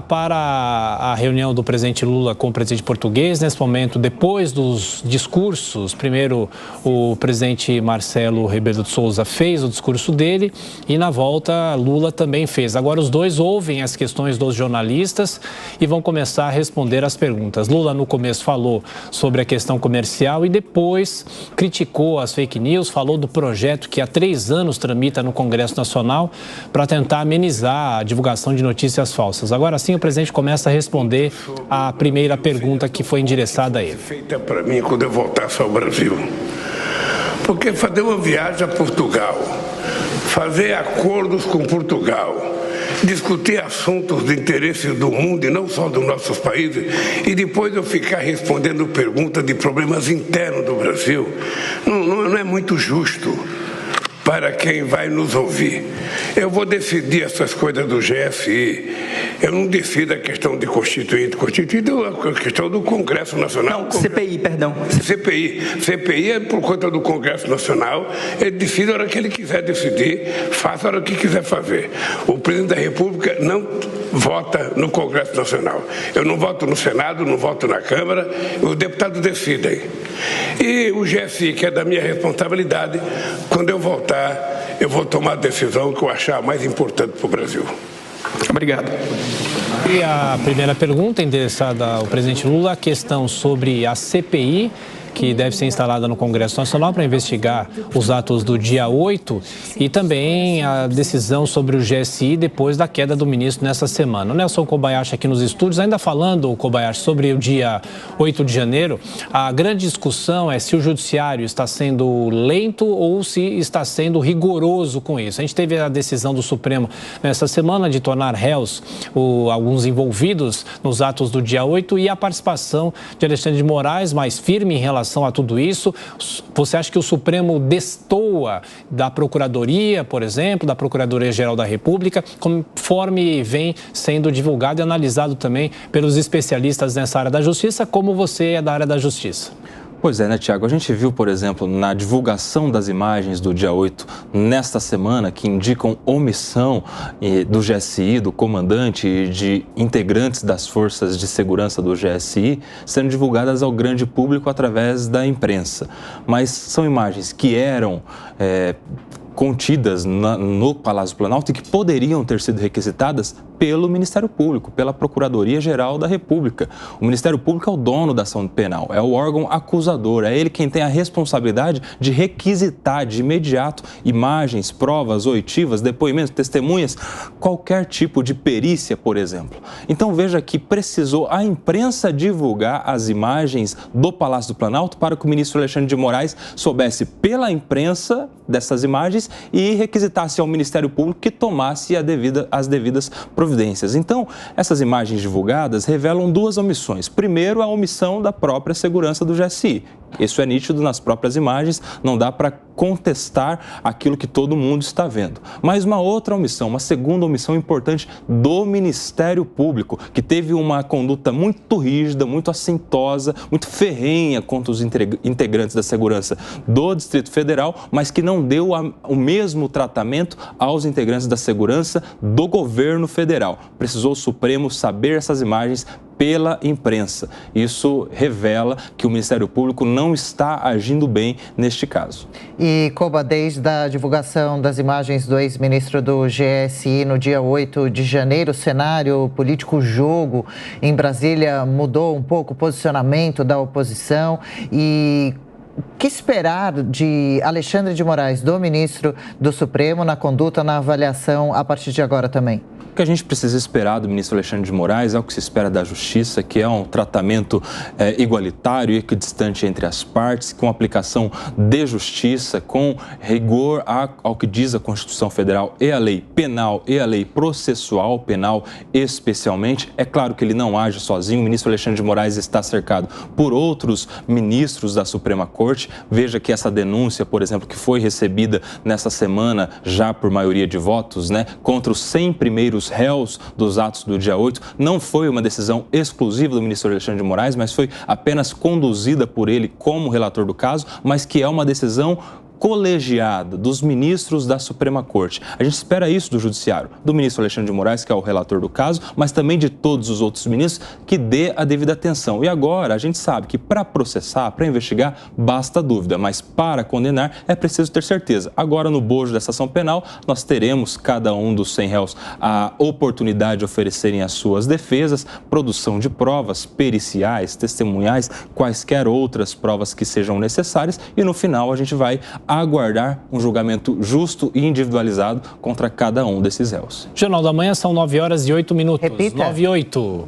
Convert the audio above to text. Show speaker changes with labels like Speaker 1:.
Speaker 1: Para a reunião do presidente Lula com o presidente português, nesse momento, depois dos discursos, primeiro o presidente Marcelo Rebelo de Sousa fez o discurso dele e na volta Lula também fez. Agora os dois ouvem as questões dos jornalistas e vão começar a responder as perguntas. Lula no começo falou sobre a questão comercial e depois criticou as fake news, falou do projeto que há 3 anos tramita no Congresso Nacional para tentar amenizar a divulgação de notícias falsas. Agora sim, o presidente começa a responder a primeira pergunta que foi endereçada a ele.
Speaker 2: Feita para mim quando eu voltasse ao Brasil. Porque fazer uma viagem a Portugal, fazer acordos com Portugal, discutir assuntos de interesse do mundo e não só dos nossos países, e depois eu ficar respondendo perguntas de problemas internos do Brasil, não é muito justo para quem vai nos ouvir. Eu vou decidir essas coisas do GSI. Eu não decido a questão de constituinte. Constituinte é a questão do Congresso Nacional.
Speaker 3: Não, CPI, perdão.
Speaker 2: CPI é por conta do Congresso Nacional. Ele decide a hora que ele quiser decidir, faça a hora que quiser fazer. O presidente da República não vota no Congresso Nacional. Eu não voto no Senado, não voto na Câmara, os deputados decidem. E o GSI, que é da minha responsabilidade, quando eu voltar, eu vou tomar a decisão que eu achar mais importante para o Brasil.
Speaker 3: Obrigado.
Speaker 1: E a primeira pergunta endereçada ao presidente Lula, a questão sobre a CPI, que deve ser instalada no Congresso Nacional para investigar os atos do dia 8 e também a decisão sobre o GSI depois da queda do ministro nessa semana. O Nelson Kobayashi aqui nos estúdios, ainda falando, Kobayashi, sobre o dia 8 de janeiro, a grande discussão é se o judiciário está sendo lento ou se está sendo rigoroso com isso. A gente teve a decisão do Supremo nessa semana de tornar réus alguns envolvidos nos atos do dia 8 e a participação de Alexandre de Moraes mais firme em relação a tudo isso. Você acha que o Supremo destoa da Procuradoria, por exemplo, da Procuradoria-Geral da República, conforme vem sendo divulgado e analisado também pelos especialistas nessa área da Justiça, como você é da área da Justiça?
Speaker 4: Pois é, né, Tiago? A gente viu, por exemplo, na divulgação das imagens do dia 8, nesta semana, que indicam omissão do GSI, do comandante e de integrantes das forças de segurança do GSI, sendo divulgadas ao grande público através da imprensa. Mas são imagens que eram contidas no Palácio do Planalto e que poderiam ter sido requisitadas pelo Ministério Público, pela Procuradoria-Geral da República. O Ministério Público é o dono da ação penal, é o órgão acusador, é ele quem tem a responsabilidade de requisitar de imediato imagens, provas, oitivas, depoimentos, testemunhas, qualquer tipo de perícia, por exemplo. Então veja que precisou a imprensa divulgar as imagens do Palácio do Planalto para que o ministro Alexandre de Moraes soubesse pela imprensa dessas imagens e requisitasse ao Ministério Público que tomasse as devidas providências. Então, essas imagens divulgadas revelam 2 omissões. Primeiro, a omissão da própria segurança do GSI. Isso é nítido nas próprias imagens, não dá para contestar aquilo que todo mundo está vendo. Mas uma outra omissão, uma segunda omissão importante do Ministério Público, que teve uma conduta muito rígida, muito assintosa, muito ferrenha contra os integrantes da segurança do Distrito Federal, mas que não deu o mesmo tratamento aos integrantes da segurança do governo federal. Precisou o Supremo saber essas imagens pela imprensa. Isso revela que o Ministério Público não está agindo bem neste caso.
Speaker 5: E, Koba, desde a divulgação das imagens do ex-ministro do GSI no dia 8 de janeiro, o cenário político, jogo em Brasília mudou um pouco o posicionamento da oposição e o que esperar de Alexandre de Moraes, do ministro do Supremo, na conduta, na avaliação a partir de agora também?
Speaker 4: O que a gente precisa esperar do ministro Alexandre de Moraes é o que se espera da Justiça, que é um tratamento igualitário e equidistante entre as partes, com aplicação de justiça, com rigor ao que diz a Constituição Federal e a lei penal e a lei processual penal especialmente. É claro que ele não age sozinho, o ministro Alexandre de Moraes está cercado por outros ministros da Suprema Corte. Veja que essa denúncia, por exemplo, que foi recebida nessa semana já por maioria de votos, contra os 100 primeiros réus dos atos do dia 8, não foi uma decisão exclusiva do ministro Alexandre de Moraes, mas foi apenas conduzida por ele como relator do caso, mas que é uma decisão colegiada dos ministros da Suprema Corte. A gente espera isso do Judiciário, do ministro Alexandre de Moraes, que é o relator do caso, mas também de todos os outros ministros, que dê a devida atenção. E agora a gente sabe que para processar, para investigar, basta dúvida, mas para condenar é preciso ter certeza. Agora, no bojo dessa ação penal, nós teremos, cada um dos 100 réus, a oportunidade de oferecerem as suas defesas, produção de provas periciais, testemunhais, quaisquer outras provas que sejam necessárias, e no final a gente vai aguardar um julgamento justo e individualizado contra cada um desses réus.
Speaker 1: Jornal da Manhã, são 9h08.
Speaker 5: Repita.
Speaker 1: 9h08.